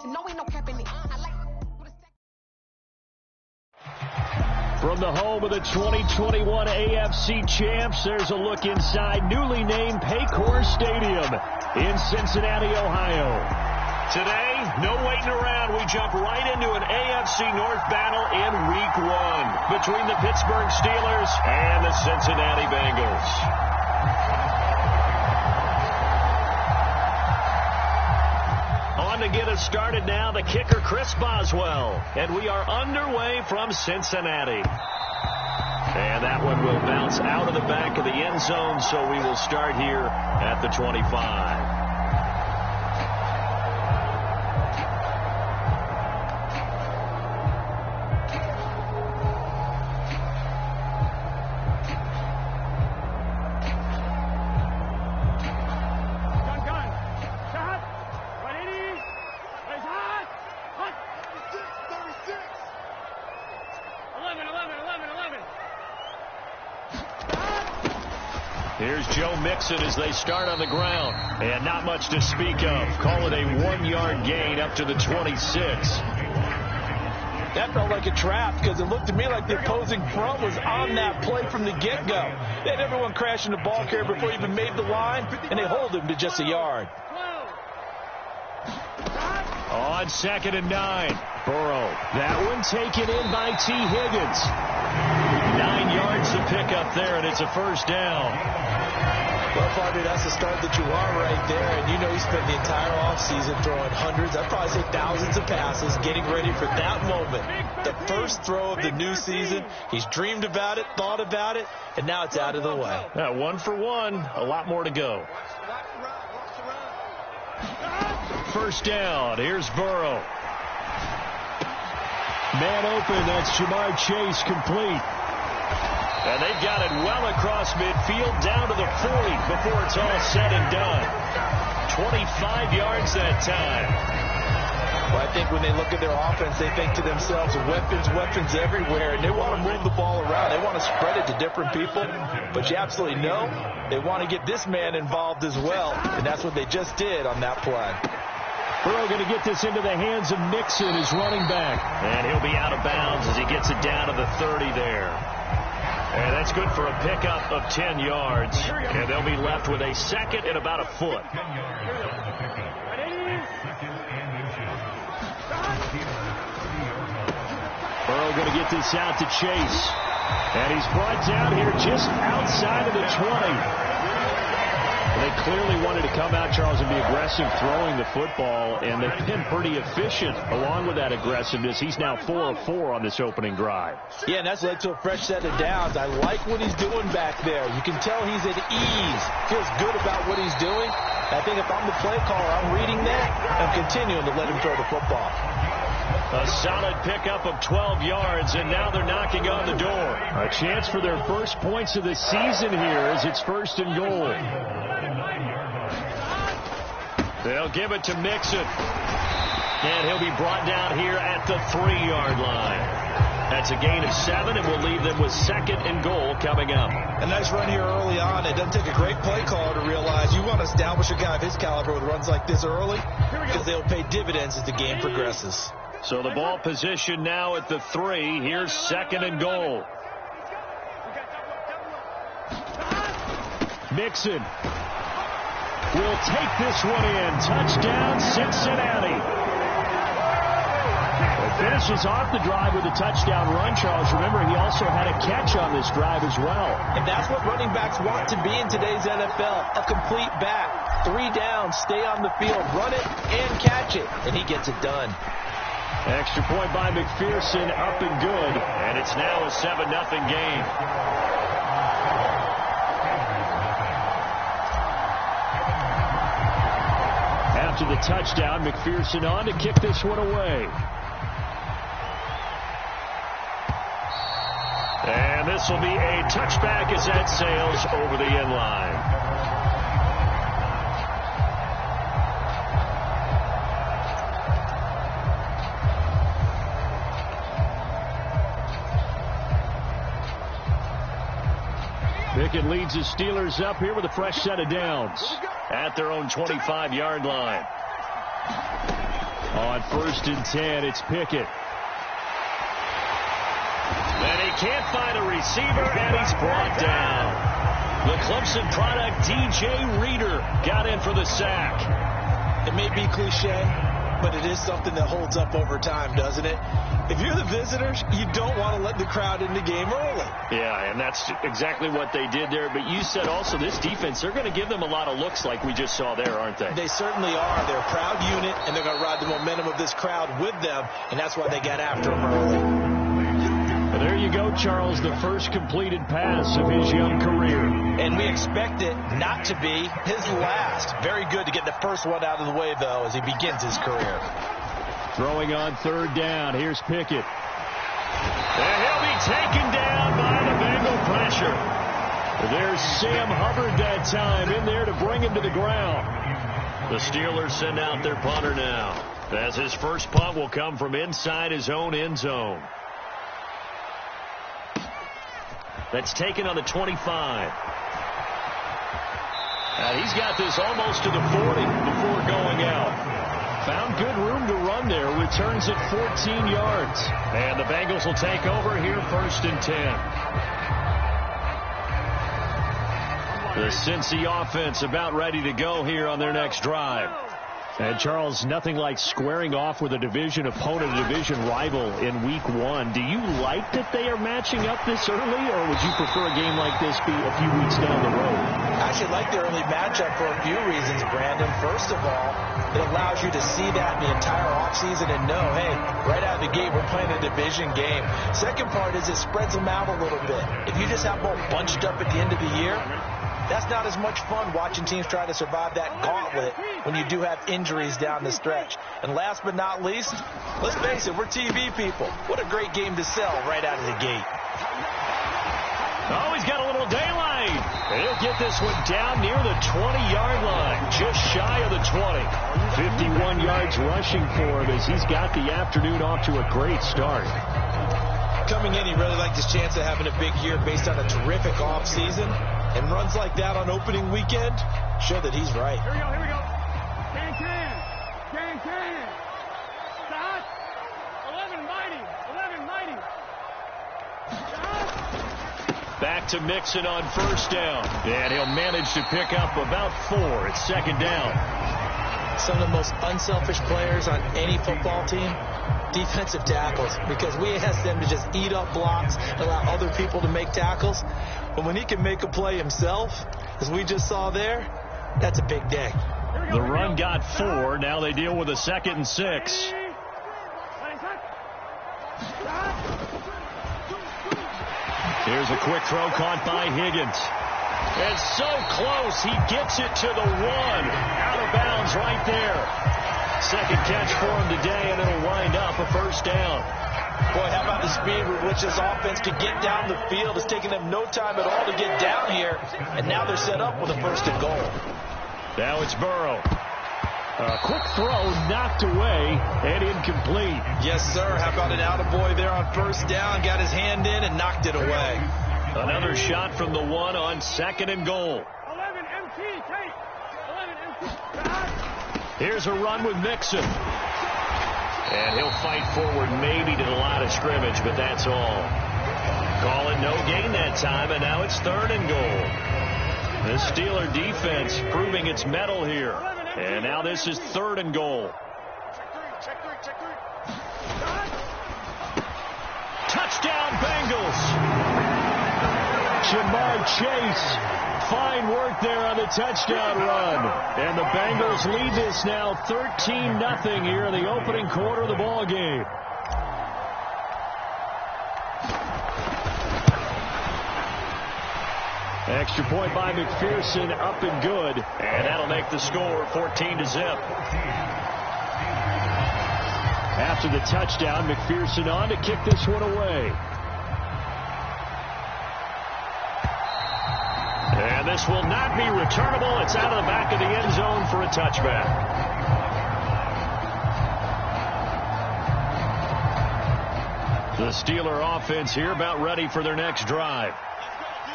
From the home of the 2021 AFC champs, there's a look inside newly named Paycor Stadium in Cincinnati, Ohio. Today, no waiting around. We jump right into an AFC North battle in Week 1 between the Pittsburgh Steelers and the Cincinnati Bengals. On to get us started now, the kicker, Chris Boswell. And we are underway from Cincinnati. And that one will bounce out of the back of the end zone, so we will start here at the 25. Here's Joe Mixon as they start on the ground. And not much to speak of. Call it a 1-yard gain up to the 26. That felt like a trap because it looked to me like the opposing front was on that play from the get-go. They had everyone crashing the ball carrier before he even made the line, and they hold him to just a yard. On 2nd and 9. Burrow. That one taken in by T. Higgins. 9 yards to pick up there, and it's a first down. Well, Fardy, that's the start that you want right there. And you know he spent the entire offseason throwing hundreds, I'd probably say thousands of passes, getting ready for that moment. The first throw of the new season. He's dreamed about it, thought about it, and now it's out of the way. 1 for 1. A lot more to go. First down. Here's Burrow. Man open. That's Jamar Chase, complete. And they've got it well across midfield down to the 40 before it's all said and done. 25 yards that time. Well, I think when they look at their offense, they think to themselves, weapons everywhere, and they want to move the ball around. They want to spread it to different people, but you absolutely know they want to get this man involved as well, and that's what they just did on that play. Burrow going to get this into the hands of Mixon, his running back. And he'll be out of bounds as he gets it down to the 30 there. And that's good for a pickup of 10 yards. And they'll be left with a second and about a foot. Burrow going to get this out to Chase. And he's brought down here just outside of the 20. They clearly wanted to come out, Charles, and be aggressive throwing the football, and they've been pretty efficient along with that aggressiveness. He's now 4 of 4 on this opening drive. Yeah, and that's led to a fresh set of downs. I like what he's doing back there. You can tell he's at ease, feels good about what he's doing. I think if I'm the play caller, I'm reading that and continuing to let him throw the football. A solid pickup of 12 yards, and now they're knocking on the door. A chance for their first points of the season here as it's 1st and goal. They'll give it to Mixon. And he'll be brought down here at the 3-yard line. That's a gain of 7, and we'll leave them with 2nd and goal coming up. A nice run here early on. It doesn't take a great play caller to realize you want to establish a guy of his caliber with runs like this early because they'll pay dividends as the game progresses. So the ball position now at the 3. Here's 2nd and goal. Mixon will take this one in. Touchdown, Cincinnati. Finishes off the drive with a touchdown run, Charles. Remember, he also had a catch on this drive as well. And that's what running backs want to be in today's NFL, a complete back. 3 downs, stay on the field, run it, and catch it. And he gets it done. Extra point by McPherson, up and good. And it's now a 7-0 game. After the touchdown, McPherson on to kick this one away. And this will be a touchback as that sails over the end line. Pickett leads the Steelers up here with a fresh set of downs at their own 25-yard line. On 1st and 10, it's Pickett. And he can't find a receiver, and he's brought down. The Clemson product, DJ Reader, got in for the sack. It may be cliche, but it is something that holds up over time, doesn't it? If you're the visitors, you don't want to let the crowd in the game early. Yeah, and that's exactly what they did there. But you said also this defense, they're going to give them a lot of looks like we just saw there, aren't they? They certainly are. They're a proud unit, and they're going to ride the momentum of this crowd with them, and that's why they got after them early. Well, there you go, Charles, the first completed pass of his young career. And we expect it not to be his last. Very good to get the first one out of the way, though, as he begins his career. Throwing on 3rd down. Here's Pickett. And he'll be taken down by the Bengal pressure. There's Sam Hubbard that time in there to bring him to the ground. The Steelers send out their punter now, as his first punt will come from inside his own end zone. That's taken on the 25. And he's got this almost to the 40 before going out. Found good room to run there. Returns at 14 yards. And the Bengals will take over here 1st and 10. The Cincy offense about ready to go here on their next drive. And, Charles, nothing like squaring off with a division opponent, a division rival in Week 1. Do you like that they are matching up this early, or would you prefer a game like this be a few weeks down the road? I actually like the early matchup for a few reasons, Brandon. First of all, it allows you to see that in the entire offseason and know, hey, right out of the gate, we're playing a division game. Second part is it spreads them out a little bit. If you just have them bunched up at the end of the year, that's not as much fun watching teams try to survive that gauntlet when you do have injuries down the stretch. And last but not least, let's face it, we're TV people. What a great game to sell right out of the gate. Oh, he's got a little daylight. He'll get this one down near the 20-yard line, just shy of the 20. 51 yards rushing for him as he's got the afternoon off to a great start. Coming in, he really liked his chance of having a big year based on a terrific offseason. And runs like that on opening weekend show that he's right. Here we go, here we go. Can. Stop. 11 mighty. Stop. Back to Mixon on 1st down. And he'll manage to pick up about 4. It's 2nd down. Some of the most unselfish players on any football team, defensive tackles, because we ask them to just eat up blocks, allow other people to make tackles. But when he can make a play himself, as we just saw there, that's a big day. The run got 4. Now they deal with a 2nd and 6. Here's a quick throw caught by Higgins. And so close, he gets it to the 1. Out of bounds right there. Second catch for him today, and it'll wind up a 1st down. Boy, how about the speed with which this offense could get down the field? It's taken them no time at all to get down here, and now they're set up with a 1st and goal. Now it's Burrow. A quick throw knocked away and incomplete. Yes, sir. How about an attaboy there on 1st down? Got his hand in and knocked it away. Another shot from the 1 on 2nd and goal. 11 MT, Tate. 11 MT. Here's a run with Mixon. And he'll fight forward maybe to the line of scrimmage, but that's all. Call it no gain that time, and now it's 3rd and goal. The Steeler defense proving its mettle here. And now this is 3rd and goal. Check 3. Touchdown, Bengals. Jamar Chase. Fine work there on the touchdown run. And the Bengals lead this now 13-0 here in the opening quarter of the ball game. Extra point by McPherson, up and good. And that'll make the score 14-0. After the touchdown, McPherson on to kick this one away. And this will not be returnable. It's out of the back of the end zone for a touchback. The Steeler offense here about ready for their next drive.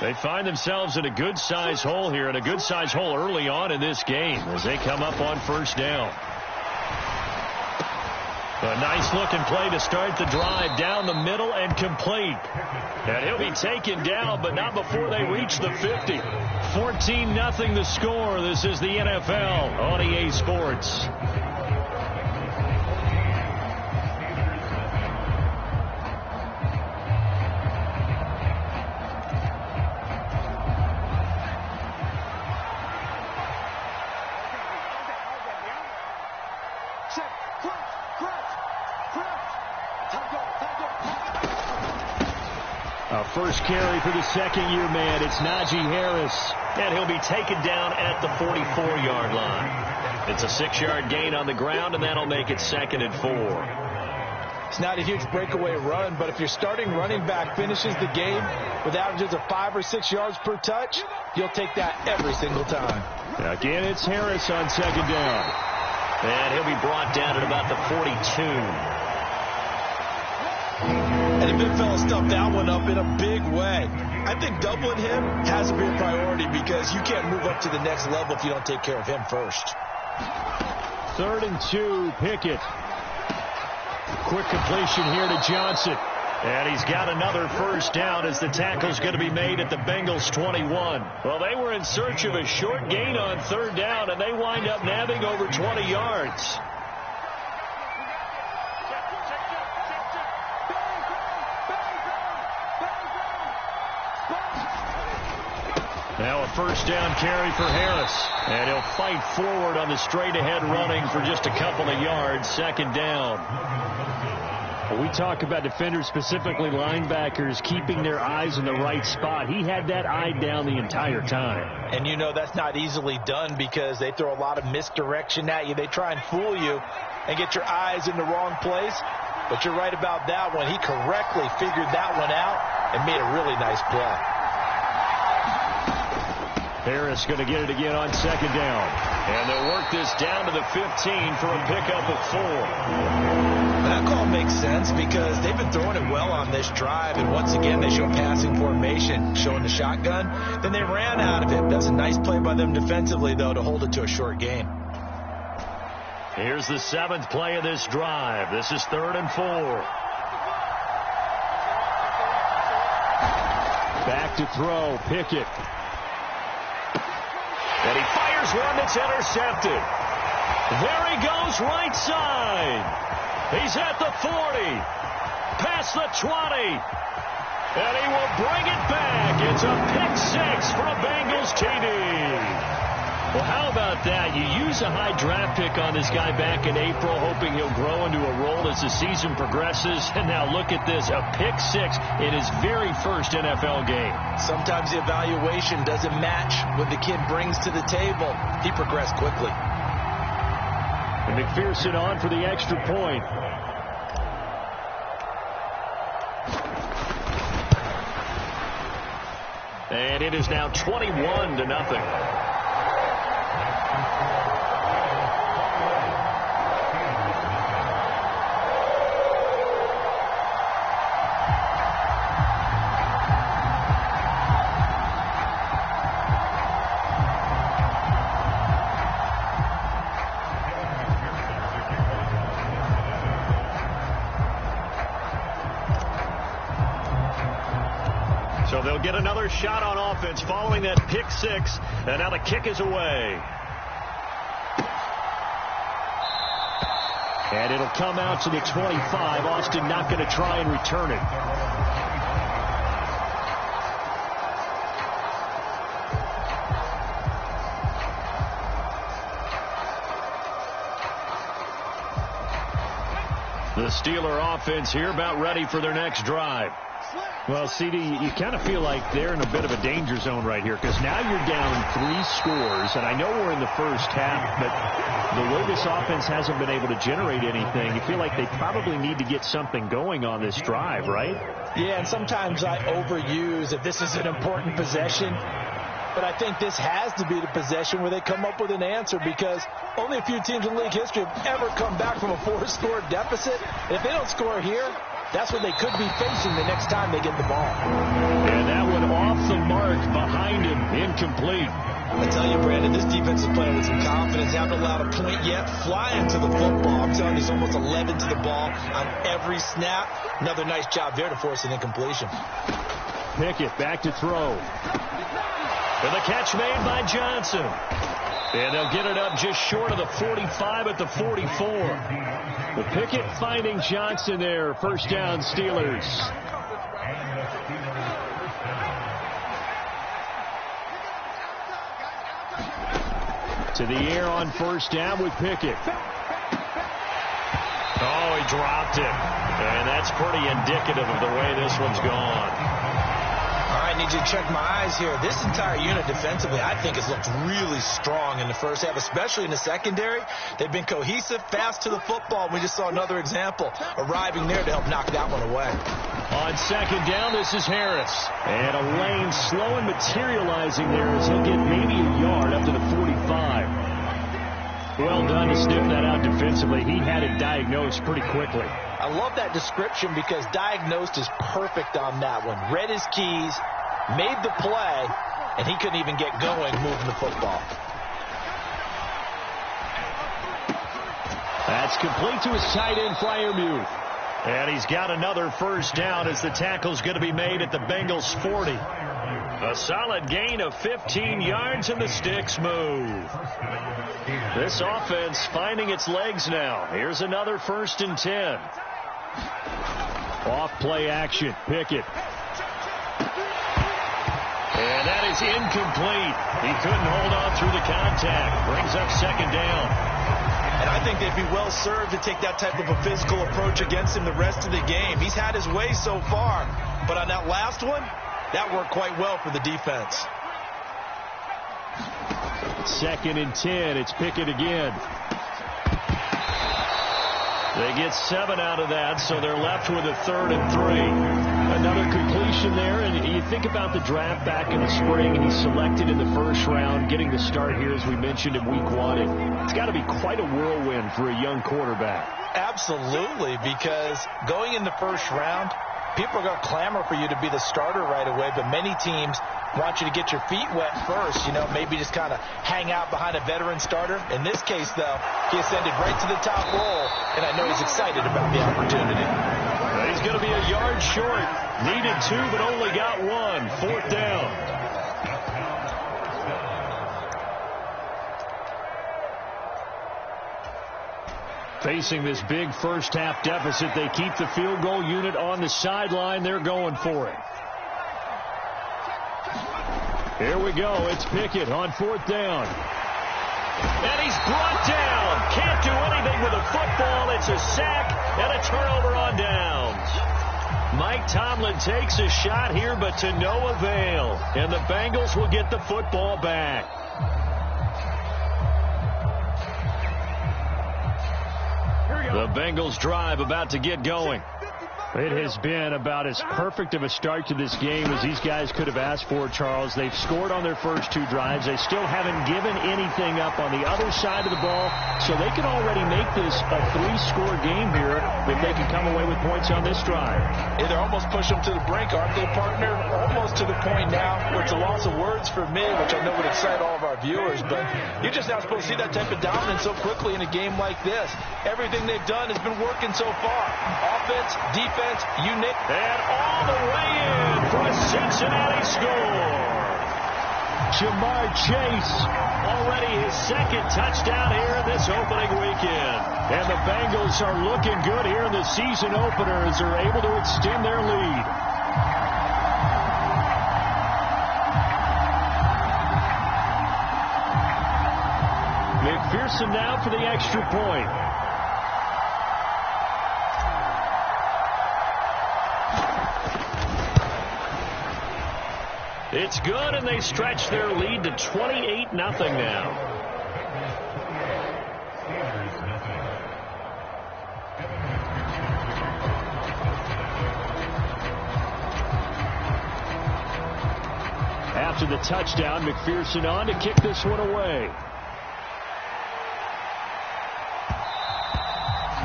They find themselves in a good-sized hole here, and a good-sized hole early on in this game as they come up on 1st down. A nice-looking play to start the drive down the middle and complete. And he'll be taken down, but not before they reach the 50. 14-0 the score. This is the NFL on EA Sports. First carry for the second-year man. It's Najee Harris. And he'll be taken down at the 44-yard line. It's a 6-yard gain on the ground, and that'll make it 2nd and 4. It's not a huge breakaway run, but if your starting running back finishes the game with averages of 5 or 6 yards per touch, you'll take that every single time. Again, it's Harris on 2nd down. And he'll be brought down at about the 42. And the big fella stuffed that one up in a big way. I think doubling him has to be a priority because you can't move up to the next level if you don't take care of him first. 3rd and 2, Pickett. Quick completion here to Johnson. And he's got another first down as the tackle's going to be made at the Bengals 21. Well, they were in search of a short gain on 3rd down, and they wind up nabbing over 20 yards. Now a first down carry for Harris. And he'll fight forward on the straight-ahead running for just a couple of yards. 2nd down. When we talk about defenders, specifically linebackers, keeping their eyes in the right spot, he had that eye down the entire time. And you know that's not easily done because they throw a lot of misdirection at you. They try and fool you and get your eyes in the wrong place. But you're right about that one. He correctly figured that one out and made a really nice play. Harris going to get it again on 2nd down. And they'll work this down to the 15 for a pickup of 4. That call makes sense because they've been throwing it well on this drive. And once again, they show passing formation, showing the shotgun. Then they ran out of it. That's a nice play by them defensively, though, to hold it to a short gain. Here's the 7th play of this drive. This is 3rd and 4. Back to throw, Pickett. And he fires one that's intercepted. There he goes, right side. He's at the 40. Past the 20. And he will bring it back. It's a pick 6 for a Bengals TD. Well, how about that? You use a high draft pick on this guy back in April, hoping he'll grow into a role as the season progresses. And now look at this, a pick 6 in his very first NFL game. Sometimes the evaluation doesn't match what the kid brings to the table. He progressed quickly. And McPherson on for the extra point. And it is now 21-0. So they'll get another shot on offense following that pick 6. And now the kick is away. And it'll come out to the 25. Austin not going to try and return it. The Steeler offense here about ready for their next drive. Well, CD, you kind of feel like they're in a bit of a danger zone right here because now you're down 3 scores, and I know we're in the first half, but the way this offense hasn't been able to generate anything, you feel like they probably need to get something going on this drive, right? Yeah, and sometimes I overuse that this is an important possession, but I think this has to be the possession where they come up with an answer because only a few teams in league history have ever come back from a 4-score deficit. If they don't score here, that's what they could be facing the next time they get the ball. And that one off the mark behind him, incomplete. I tell you, Brandon, this defense is playing with some confidence. Haven't allowed a point yet. Flying to the football. I'm telling you, it's almost 11 to the ball on every snap. Another nice job there to force an incompletion. Pickett back to throw. And the catch made by Johnson. And they'll get it up just short of the 45 at the 44. But Pickett finding Johnson there. First down, Steelers. To the air on first down with Pickett. Oh, he dropped it. And that's pretty indicative of the way this one's gone. All right, need you to check my eyes here. This entire unit defensively, I think, has looked really strong in the first half, especially in the secondary. They've been cohesive, fast to the football. We just saw another example arriving there to help knock that one away. On second down, this is Harris. And a lane slow and materializing there as he'll get maybe a yard up to the 45. Well done to sniff that out defensively. He had it diagnosed pretty quickly. I love that description because diagnosed is perfect on that one. Read his keys, made the play, and he couldn't even get going moving the football. That's complete to his tight end, Freiermuth. And he's got another first down as the tackle's going to be made at the Bengals 40. A solid gain of 15 yards and the sticks move. This offense finding its legs now. Here's another 1st and 10. Off play action. Pickett. And that is incomplete. He couldn't hold on through the contact. Brings up second down. And I think they'd be well served to take that type of a physical approach against him the rest of the game. He's had his way so far. But on that last one, that worked quite well for the defense. 2nd and 10. It's Pickett again. They get 7 out of that, so they're left with a 3rd and 3. Another completion there, and you think about the draft back in the spring, and he's selected in the 1st round, getting the start here, as we mentioned, in week 1. It's got to be quite a whirlwind for a young quarterback. Absolutely, because going in the 1st round, people are going to clamor for you to be the starter right away, but many teams want you to get your feet wet first, maybe just kind of hang out behind a veteran starter. In this case, though, he ascended right to the top roll, and I know he's excited about the opportunity. He's going to be a yard short. Needed 2, but only got 1. 4th down. Facing this big first half deficit, they keep the field goal unit on the sideline. They're going for it. Here we go. It's Pickett on 4th down. And he's brought down. Can't do anything with a football. It's a sack and a turnover on downs. Mike Tomlin takes a shot here, but to no avail. And the Bengals will get the football back. The Bengals drive about to get going. It has been about as perfect of a start to this game as these guys could have asked for, Charles. They've scored on their first 2 drives. They still haven't given anything up on the other side of the ball, so they can already make this a 3-score game here if they can come away with points on this drive. Yeah, they're almost pushing them to the brink, aren't they, partner? Almost to the point now where it's a loss of words for me, which I know would excite all of our viewers, but you're just not supposed to see that type of dominance so quickly in a game like this. Everything they've done has been working so far. Offense, defense, you nick. And all the way in for a Cincinnati score. Jamar Chase, already his 2nd touchdown here this opening weekend. And the Bengals are looking good here in the season opener as they're able to extend their lead. McPherson now for the extra point. It's good, and they stretch their lead to 28-0 now. After the touchdown, McPherson on to kick this one away.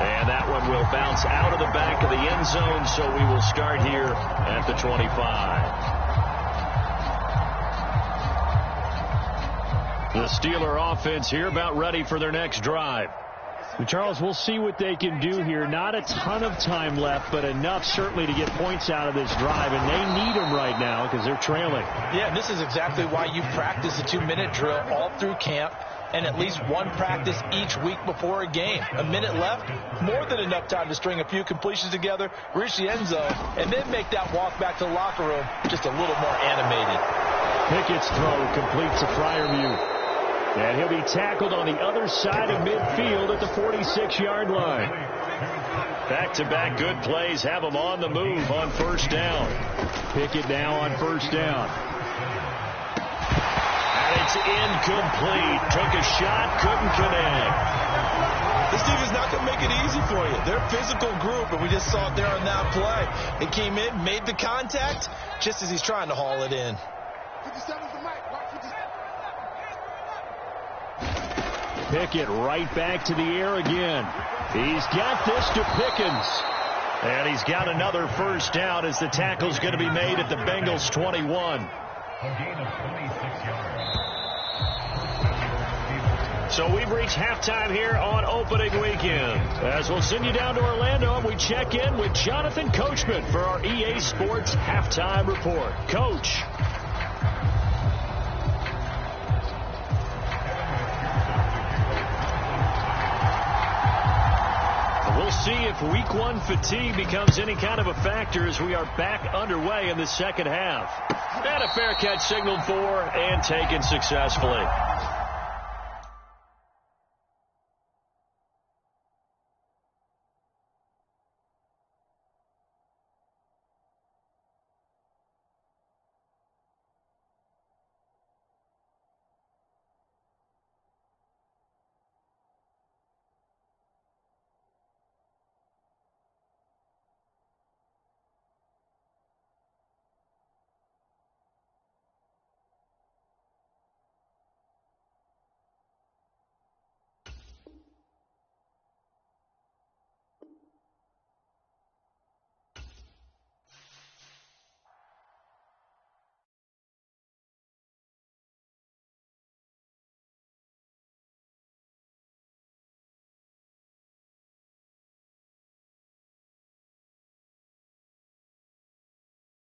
And that one will bounce out of the back of the end zone, so we will start here at the 25. The Steeler offense here about ready for their next drive. Charles, we'll see what they can do here. Not a ton of time left, but enough certainly to get points out of this drive, and they need them right now because they're trailing. Yeah, this is exactly why you practice a 2-minute drill all through camp and at least one practice each week before a game. A minute left, more than enough time to string a few completions together, reach the end zone, and then make that walk back to the locker room just a little more animated. Pickett's throw completes a Fryerview. And he'll be tackled on the other side of midfield at the 46-yard line. Back-to-back good plays have him on the move on first down. Pickett now on first down. And it's incomplete. Took a shot, couldn't connect. This defense is not going to make it easy for you. They're a physical group, and we just saw it there on that play. They came in, made the contact, just as he's trying to haul it in. 57's the mic. Watch 57. Pickett right back to the air again. He's got this to Pickens. And he's got another first down as the tackle's going to be made at the Bengals 21. A gain of 26 yards. So we've reached halftime here on opening weekend. As we'll send you down to Orlando, and we check in with Jonathan Coachman for our EA Sports Halftime Report. Coach. We'll see if week one fatigue becomes any kind of a factor as we are back underway in the second half. And a fair catch signaled for and taken successfully.